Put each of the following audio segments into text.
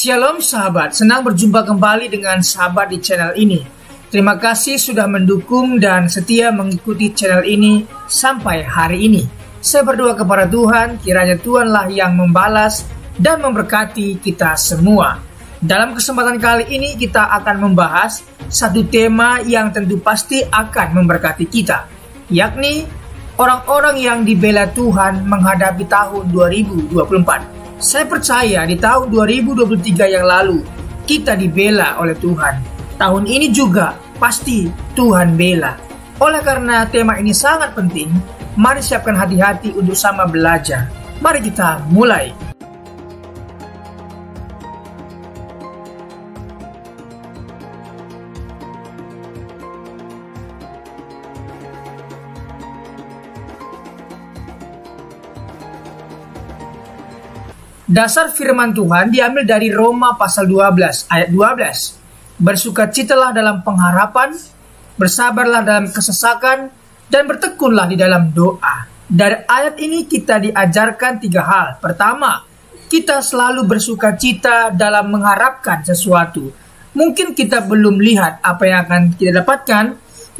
Shalom sahabat, senang berjumpa kembali dengan sahabat di channel ini. Terima kasih sudah mendukung dan setia mengikuti channel ini sampai hari ini. Saya berdoa kepada Tuhan, kiranya Tuhanlah yang membalas dan memberkati kita semua. Dalam kesempatan kali ini kita akan membahas satu tema yang tentu pasti akan memberkati kita, yakni orang-orang yang dibela Tuhan menghadapi tahun 2024. Saya percaya di tahun 2023 yang lalu kita dibela oleh Tuhan. Tahun ini juga pasti Tuhan bela. Oleh karena tema ini sangat penting, mari siapkan hati-hati untuk sama belajar. Mari kita mulai. Dasar firman Tuhan diambil dari Roma pasal 12 ayat 12. Bersukacitalah dalam pengharapan, bersabarlah dalam kesesakan, dan bertekunlah di dalam doa. Dari ayat ini kita diajarkan 3 hal. Pertama, kita selalu bersukacita dalam mengharapkan sesuatu. Mungkin kita belum lihat apa yang akan kita dapatkan,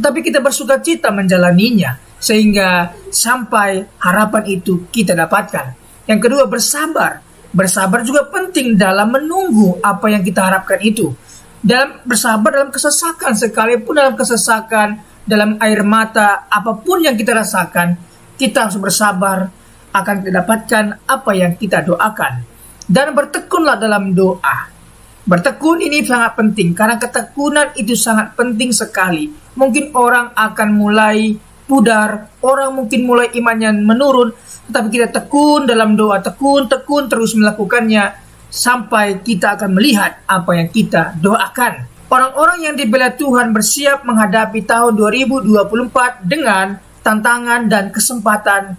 tetapi kita bersukacita menjalaninya, sehingga sampai harapan itu kita dapatkan. Yang kedua, bersabar. Bersabar juga penting dalam menunggu apa yang kita harapkan itu. Dalam bersabar dalam kesesakan, sekalipun dalam kesesakan, dalam air mata, apapun yang kita rasakan, kita harus bersabar akan mendapatkan apa yang kita doakan. Dan bertekunlah dalam doa. Bertekun ini sangat penting, karena ketekunan itu sangat penting sekali. Mungkin orang akan mulai pudar, orang mungkin mulai imannya menurun, tetapi kita tekun dalam doa, tekun terus melakukannya sampai kita akan melihat apa yang kita doakan. Orang-orang yang dibela Tuhan bersiap menghadapi tahun 2024 dengan tantangan dan kesempatan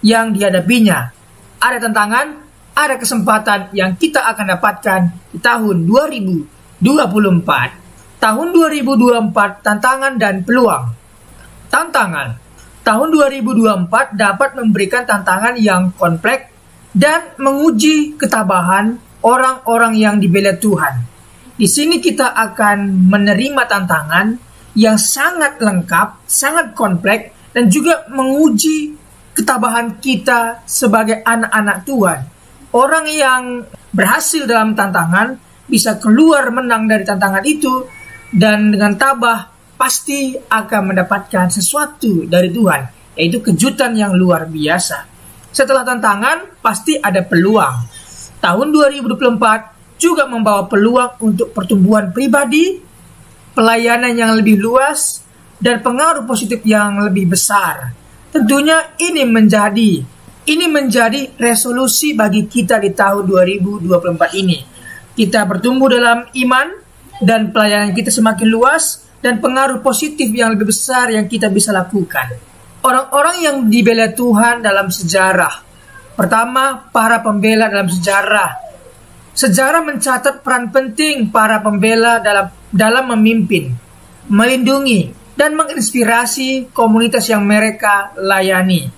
yang dihadapinya. Ada tantangan, ada kesempatan yang kita akan dapatkan di tahun 2024. Tahun 2024, tantangan dan peluang. Tantangan. Tahun 2024 dapat memberikan tantangan yang kompleks dan menguji ketabahan orang-orang yang dibela Tuhan. Di sini kita akan menerima tantangan yang sangat lengkap, sangat kompleks, dan juga menguji ketabahan kita sebagai anak-anak Tuhan. Orang yang berhasil dalam tantangan bisa keluar menang dari tantangan itu, dan dengan tabah pasti akan mendapatkan sesuatu dari Tuhan, yaitu kejutan yang luar biasa. Setelah tantangan, pasti ada peluang. Tahun 2024 juga membawa peluang untuk pertumbuhan pribadi, pelayanan yang lebih luas, dan pengaruh positif yang lebih besar. Tentunya ini menjadi resolusi bagi kita di tahun 2024 ini. Kita bertumbuh dalam iman, dan pelayanan kita semakin luas, dan pengaruh positif yang lebih besar yang kita bisa lakukan. Orang-orang yang dibela Tuhan dalam sejarah. Pertama, para pembela dalam sejarah. Sejarah mencatat peran penting para pembela dalam memimpin, melindungi, dan menginspirasi komunitas yang mereka layani.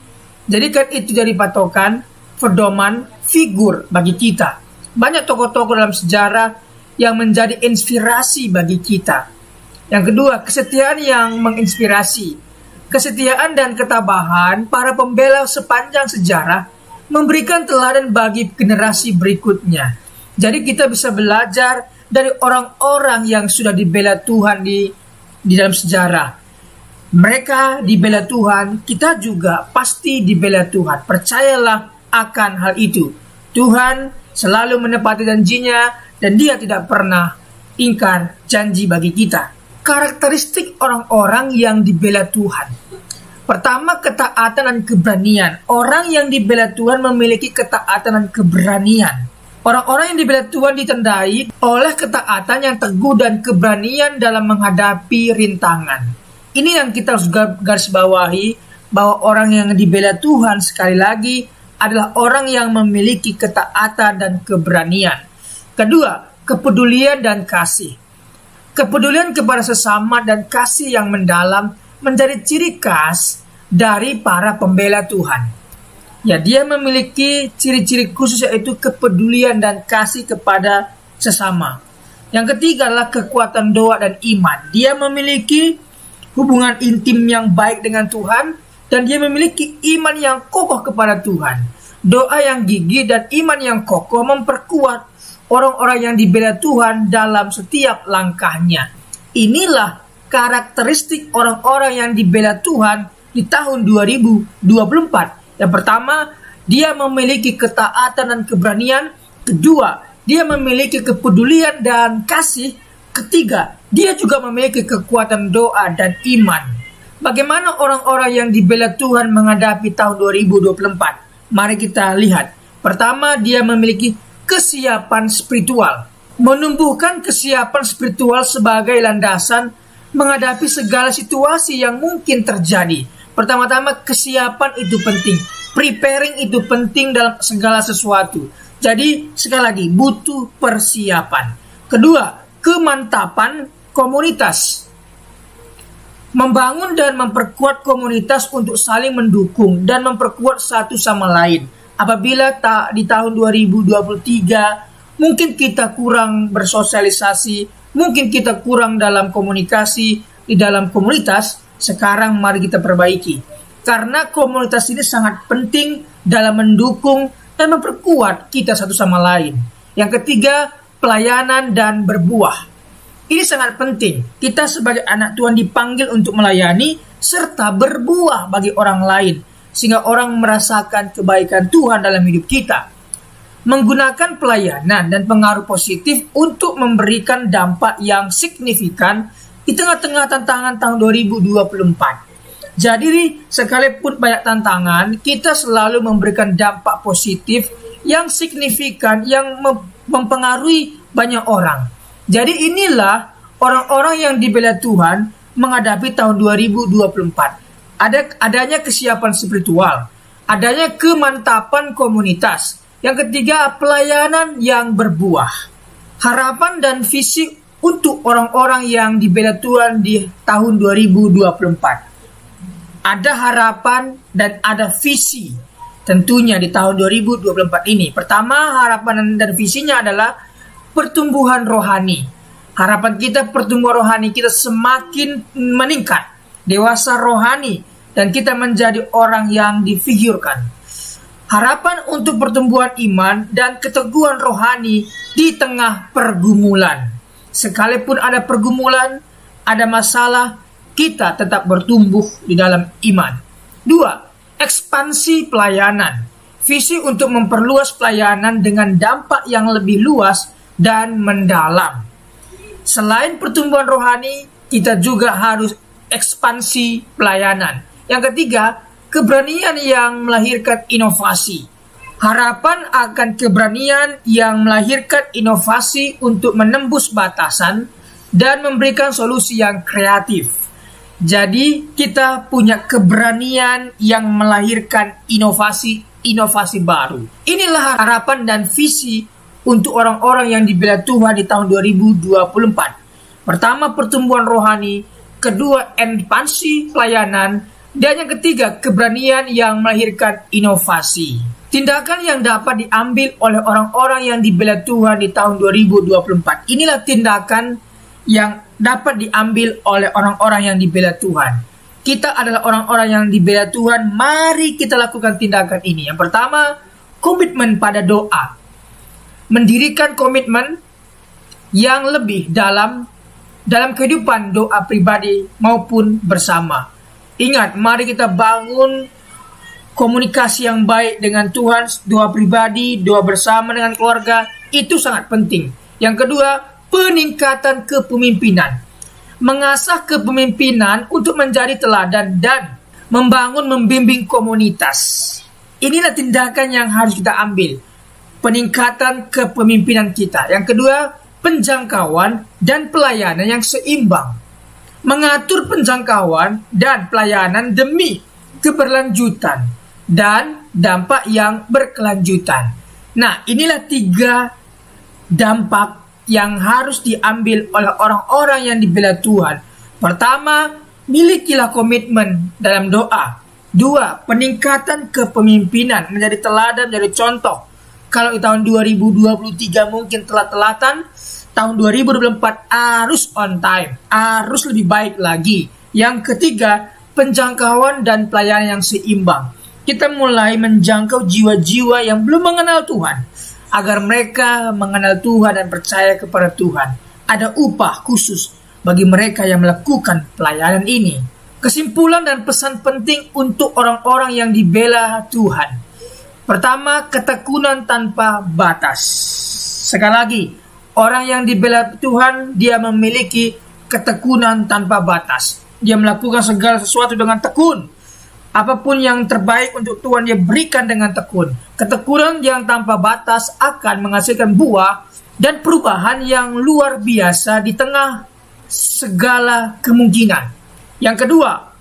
Jadikan itu jadi patokan, pedoman, figur bagi kita. Banyak tokoh-tokoh dalam sejarah yang menjadi inspirasi bagi kita. Yang kedua, kesetiaan yang menginspirasi. Kesetiaan dan ketabahan para pembela sepanjang sejarah memberikan teladan bagi generasi berikutnya. Jadi kita bisa belajar dari orang-orang yang sudah dibela Tuhan di dalam sejarah. Mereka dibela Tuhan, kita juga pasti dibela Tuhan. Percayalah akan hal itu. Tuhan selalu menepati janjinya, dan Dia tidak pernah ingkar janji bagi kita. Karakteristik orang-orang yang dibela Tuhan. Pertama, ketaatan dan keberanian. Orang yang dibela Tuhan memiliki ketaatan dan keberanian. Orang-orang yang dibela Tuhan ditandai oleh ketaatan yang teguh dan keberanian dalam menghadapi rintangan. Ini yang kita harus garis bawahi, bahwa orang yang dibela Tuhan sekali lagi adalah orang yang memiliki ketaatan dan keberanian. Kedua, kepedulian dan kasih. Kepedulian kepada sesama dan kasih yang mendalam menjadi ciri khas dari para pembela Tuhan. Ya, dia memiliki ciri-ciri khusus, yaitu kepedulian dan kasih kepada sesama. Yang ketiga adalah kekuatan doa dan iman. Dia memiliki hubungan intim yang baik dengan Tuhan, dan dia memiliki iman yang kokoh kepada Tuhan. Doa yang gigih dan iman yang kokoh memperkuat orang-orang yang dibela Tuhan dalam setiap langkahnya. Inilah karakteristik orang-orang yang dibela Tuhan di tahun 2024. Yang pertama, dia memiliki ketaatan dan keberanian. Kedua, dia memiliki kepedulian dan kasih. Ketiga, dia juga memiliki kekuatan doa dan iman. Bagaimana orang-orang yang dibela Tuhan menghadapi tahun 2024? Mari kita lihat. Pertama, dia memiliki kesiapan spiritual. Menumbuhkan kesiapan spiritual sebagai landasan menghadapi segala situasi yang mungkin terjadi. Pertama-tama, kesiapan itu penting. Preparing itu penting dalam segala sesuatu. Jadi, sekali lagi, butuh persiapan. Kedua, kemantapan komunitas. Membangun dan memperkuat komunitas untuk saling mendukung dan memperkuat satu sama lain. Apabila di tahun 2023 mungkin kita kurang bersosialisasi, mungkin kita kurang dalam komunikasi di dalam komunitas, sekarang mari kita perbaiki. Karena komunitas ini sangat penting dalam mendukung dan memperkuat kita satu sama lain. Yang ketiga, pelayanan dan berbuah. Ini sangat penting. Kita sebagai anak Tuhan dipanggil untuk melayani serta berbuah bagi orang lain, sehingga orang merasakan kebaikan Tuhan dalam hidup kita. Menggunakan pelayanan dan pengaruh positif untuk memberikan dampak yang signifikan di tengah-tengah tantangan tahun 2024. Jadi, sekalipun banyak tantangan, kita selalu memberikan dampak positif yang signifikan, yang mempengaruhi banyak orang. Jadi inilah orang-orang yang dibela Tuhan menghadapi tahun 2024. Adanya kesiapan spiritual, adanya kemantapan komunitas. Yang ketiga, pelayanan yang berbuah. Harapan dan visi untuk orang-orang yang dibela Tuhan di tahun 2024. Ada harapan dan ada visi tentunya di tahun 2024 ini. Pertama, harapan dan visinya adalah pertumbuhan rohani. Harapan kita pertumbuhan rohani kita semakin meningkat, dewasa rohani, dan kita menjadi orang yang difigurkan. Harapan untuk pertumbuhan iman dan keteguhan rohani di tengah pergumulan. Sekalipun ada pergumulan, ada masalah, kita tetap bertumbuh di dalam iman. 2. Ekspansi pelayanan. Visi untuk memperluas pelayanan dengan dampak yang lebih luas dan mendalam. Selain pertumbuhan rohani, kita juga harus ekspansi pelayanan. Yang ketiga, keberanian yang melahirkan inovasi. Harapan akan keberanian yang melahirkan inovasi untuk menembus batasan dan memberikan solusi yang kreatif. Jadi kita punya keberanian yang melahirkan inovasi baru. Inilah harapan dan visi untuk orang-orang yang dibela Tuhan di tahun 2024. Pertama, pertumbuhan rohani. Kedua, ekspansi pelayanan. Dan yang ketiga, keberanian yang melahirkan inovasi. Tindakan yang dapat diambil oleh orang-orang yang dibela Tuhan di tahun 2024. Inilah tindakan yang dapat diambil oleh orang-orang yang dibela Tuhan. Kita adalah orang-orang yang dibela Tuhan. Mari kita lakukan tindakan ini. Yang pertama, komitmen pada doa. Mendirikan komitmen yang lebih dalam kehidupan doa pribadi maupun bersama. Ingat, mari kita bangun komunikasi yang baik dengan Tuhan, doa pribadi, doa bersama dengan keluarga, itu sangat penting. Yang kedua, peningkatan kepemimpinan. Mengasah kepemimpinan untuk menjadi teladan dan membimbing komunitas. Inilah tindakan yang harus kita ambil. Peningkatan kepemimpinan kita. Yang kedua, penjangkauan dan pelayanan yang seimbang. Mengatur penjangkauan dan pelayanan demi keberlanjutan dan dampak yang berkelanjutan. Nah, inilah 3 dampak yang harus diambil oleh orang-orang yang dibela Tuhan. Pertama, milikilah komitmen dalam doa. 2, peningkatan kepemimpinan, menjadi teladan, menjadi contoh. Kalau di tahun 2023 mungkin telat-telatan, tahun 2024 harus on time, harus lebih baik lagi. Yang ketiga, penjangkauan dan pelayanan yang seimbang. Kita mulai menjangkau jiwa-jiwa yang belum mengenal Tuhan, agar mereka mengenal Tuhan dan percaya kepada Tuhan. Ada upah khusus bagi mereka yang melakukan pelayanan ini. Kesimpulan dan pesan penting untuk orang-orang yang dibela Tuhan. Pertama, ketekunan tanpa batas. Sekali lagi, orang yang dibela Tuhan, dia memiliki ketekunan tanpa batas. Dia melakukan segala sesuatu dengan tekun. Apapun yang terbaik untuk Tuhan, dia berikan dengan tekun. Ketekunan yang tanpa batas akan menghasilkan buah dan perubahan yang luar biasa di tengah segala kemungkinan. Yang kedua,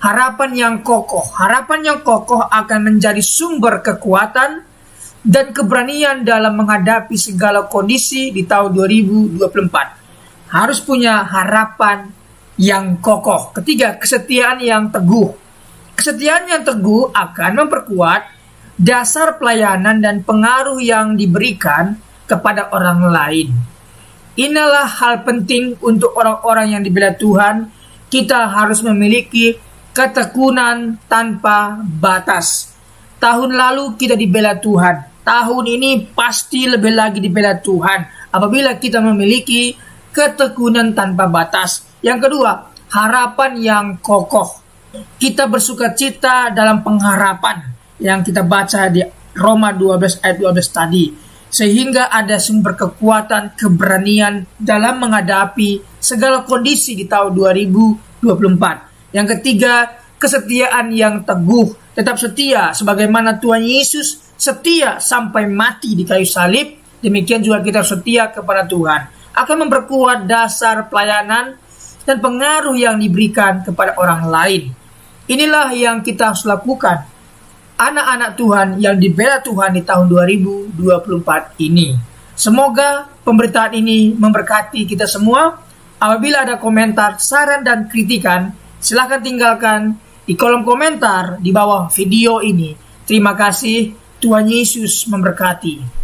harapan yang kokoh. Harapan yang kokoh akan menjadi sumber kekuatan dan keberanian dalam menghadapi segala kondisi di tahun 2024. Harus punya harapan yang kokoh. Ketiga, kesetiaan yang teguh. Kesetiaan yang teguh akan memperkuat dasar pelayanan dan pengaruh yang diberikan kepada orang lain. Inilah hal penting untuk orang-orang yang dibela Tuhan. Kita harus memiliki ketekunan tanpa batas. Tahun lalu kita dibela Tuhan. Tahun ini pasti lebih lagi dibela Tuhan apabila kita memiliki ketekunan tanpa batas. Yang kedua, harapan yang kokoh. Kita bersukacita dalam pengharapan yang kita baca di Roma 12 ayat 12 tadi. Sehingga ada sumber kekuatan, keberanian dalam menghadapi segala kondisi di tahun 2024. Yang ketiga, kesetiaan yang teguh. Tetap setia sebagaimana Tuhan Yesus setia sampai mati di kayu salib. Demikian juga kita setia kepada Tuhan. Akan memperkuat dasar pelayanan dan pengaruh yang diberikan kepada orang lain. Inilah yang kita harus lakukan, anak-anak Tuhan yang dibela Tuhan di tahun 2024 ini. Semoga pemberitaan ini memberkati kita semua. Apabila ada komentar, saran, dan kritikan, silahkan tinggalkan di kolom komentar di bawah video ini. Terima kasih, Tuhan Yesus memberkati.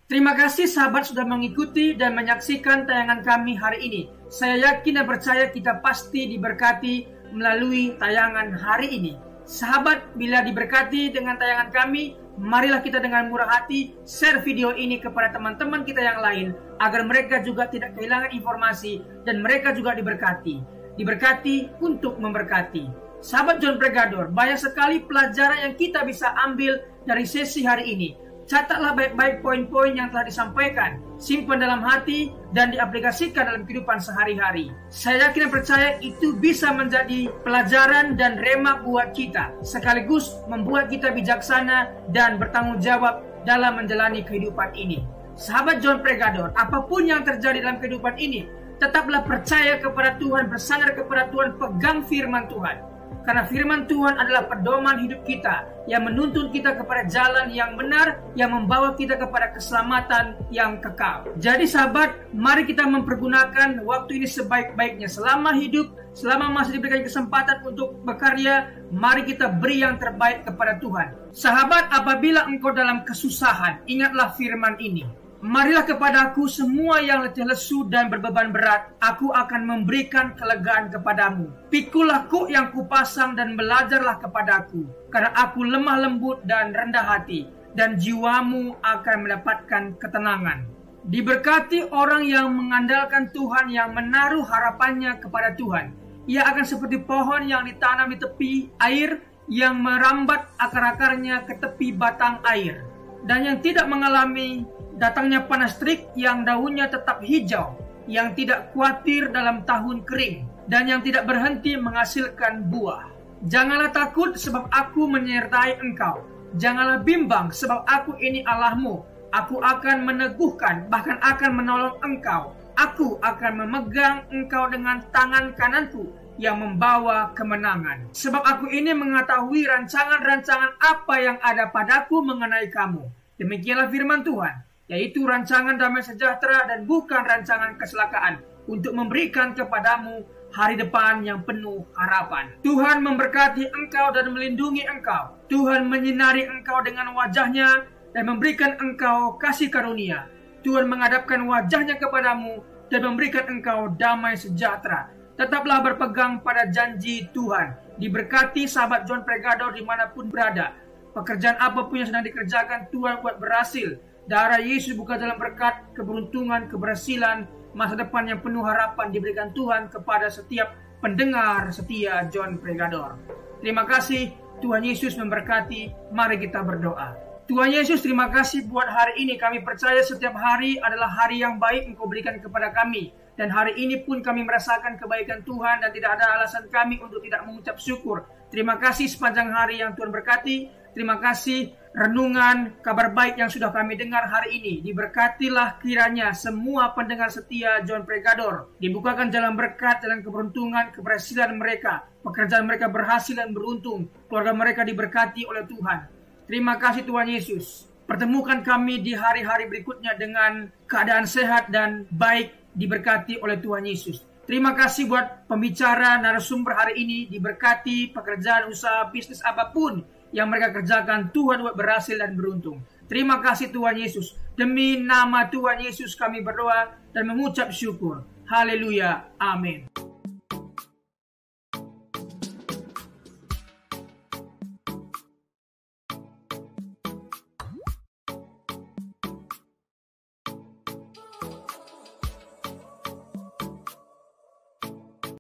Terima kasih sahabat sudah mengikuti dan menyaksikan tayangan kami hari ini. Saya yakin dan percaya kita pasti diberkati melalui tayangan hari ini. Sahabat, bila diberkati dengan tayangan kami, marilah kita dengan murah hati share video ini kepada teman-teman kita yang lain, agar mereka juga tidak kehilangan informasi dan mereka juga diberkati. Diberkati untuk memberkati. Sahabat John Pregador, banyak sekali pelajaran yang kita bisa ambil dari sesi hari ini. Catatlah baik-baik poin-poin yang telah disampaikan, simpan dalam hati, dan diaplikasikan dalam kehidupan sehari-hari. Saya yakin dan percaya itu bisa menjadi pelajaran dan rema buat kita, sekaligus membuat kita bijaksana dan bertanggung jawab dalam menjalani kehidupan ini. Sahabat John Pregador, apapun yang terjadi dalam kehidupan ini, tetaplah percaya kepada Tuhan, bersandar kepada Tuhan, pegang firman Tuhan. Karena firman Tuhan adalah pedoman hidup kita yang menuntun kita kepada jalan yang benar, yang membawa kita kepada keselamatan yang kekal. Jadi sahabat, mari kita mempergunakan waktu ini sebaik-baiknya. Selama hidup, selama masih diberikan kesempatan untuk berkarya, mari kita beri yang terbaik kepada Tuhan. Sahabat, apabila engkau dalam kesusahan, ingatlah firman ini. Marilah kepadaku semua yang letih lesu dan berbeban berat, aku akan memberikan kelegaan kepadamu. Pikulah kuk yang kupasang dan belajarlah kepadaku, karena aku lemah lembut dan rendah hati, dan jiwamu akan mendapatkan ketenangan. Diberkati orang yang mengandalkan Tuhan, yang menaruh harapannya kepada Tuhan. Ia akan seperti pohon yang ditanam di tepi air, yang merambat akar-akarnya ke tepi batang air, dan yang tidak mengalami datangnya panas terik, yang daunnya tetap hijau, yang tidak khawatir dalam tahun kering, dan yang tidak berhenti menghasilkan buah. Janganlah takut, sebab aku menyertai engkau. Janganlah bimbang, sebab aku ini Allahmu. Aku akan meneguhkan, bahkan akan menolong engkau. Aku akan memegang engkau dengan tangan kananku yang membawa kemenangan. Sebab aku ini mengetahui rancangan-rancangan apa yang ada padaku mengenai kamu. Demikianlah firman Tuhan, yaitu rancangan damai sejahtera dan bukan rancangan kecelakaan, untuk memberikan kepadamu hari depan yang penuh harapan. Tuhan memberkati engkau dan melindungi engkau. Tuhan menyinari engkau dengan wajah-Nya dan memberikan engkau kasih karunia. Tuhan menghadapkan wajah-Nya kepadamu dan memberikan engkau damai sejahtera. Tetaplah berpegang pada janji Tuhan. Diberkati sahabat John Pregador dimanapun berada. Pekerjaan apapun yang sedang dikerjakan, Tuhan buat berhasil. Darah Yesus bukan dalam berkat, keberuntungan, keberhasilan, masa depan yang penuh harapan diberikan Tuhan kepada setiap pendengar setia John Pregador. Terima kasih, Tuhan Yesus memberkati. Mari kita berdoa. Tuhan Yesus, terima kasih buat hari ini. Kami percaya setiap hari adalah hari yang baik Engkau berikan kepada kami. Dan hari ini pun kami merasakan kebaikan Tuhan dan tidak ada alasan kami untuk tidak mengucap syukur. Terima kasih sepanjang hari yang Tuhan berkati. Terima kasih renungan kabar baik yang sudah kami dengar hari ini. Diberkatilah kiranya semua pendengar setia John Pregador. Dibukakan jalan berkat, jalan keberuntungan, keberhasilan mereka. Pekerjaan mereka berhasil dan beruntung. Keluarga mereka diberkati oleh Tuhan. Terima kasih Tuhan Yesus. Pertemukan kami di hari-hari berikutnya dengan keadaan sehat dan baik, diberkati oleh Tuhan Yesus. Terima kasih buat pembicara narasumber hari ini. Diberkati pekerjaan, usaha, bisnis apapun yang mereka kerjakan, Tuhan buat berhasil dan beruntung. Terima kasih Tuhan Yesus. Demi nama Tuhan Yesus kami berdoa dan mengucap syukur. Haleluya. Amin.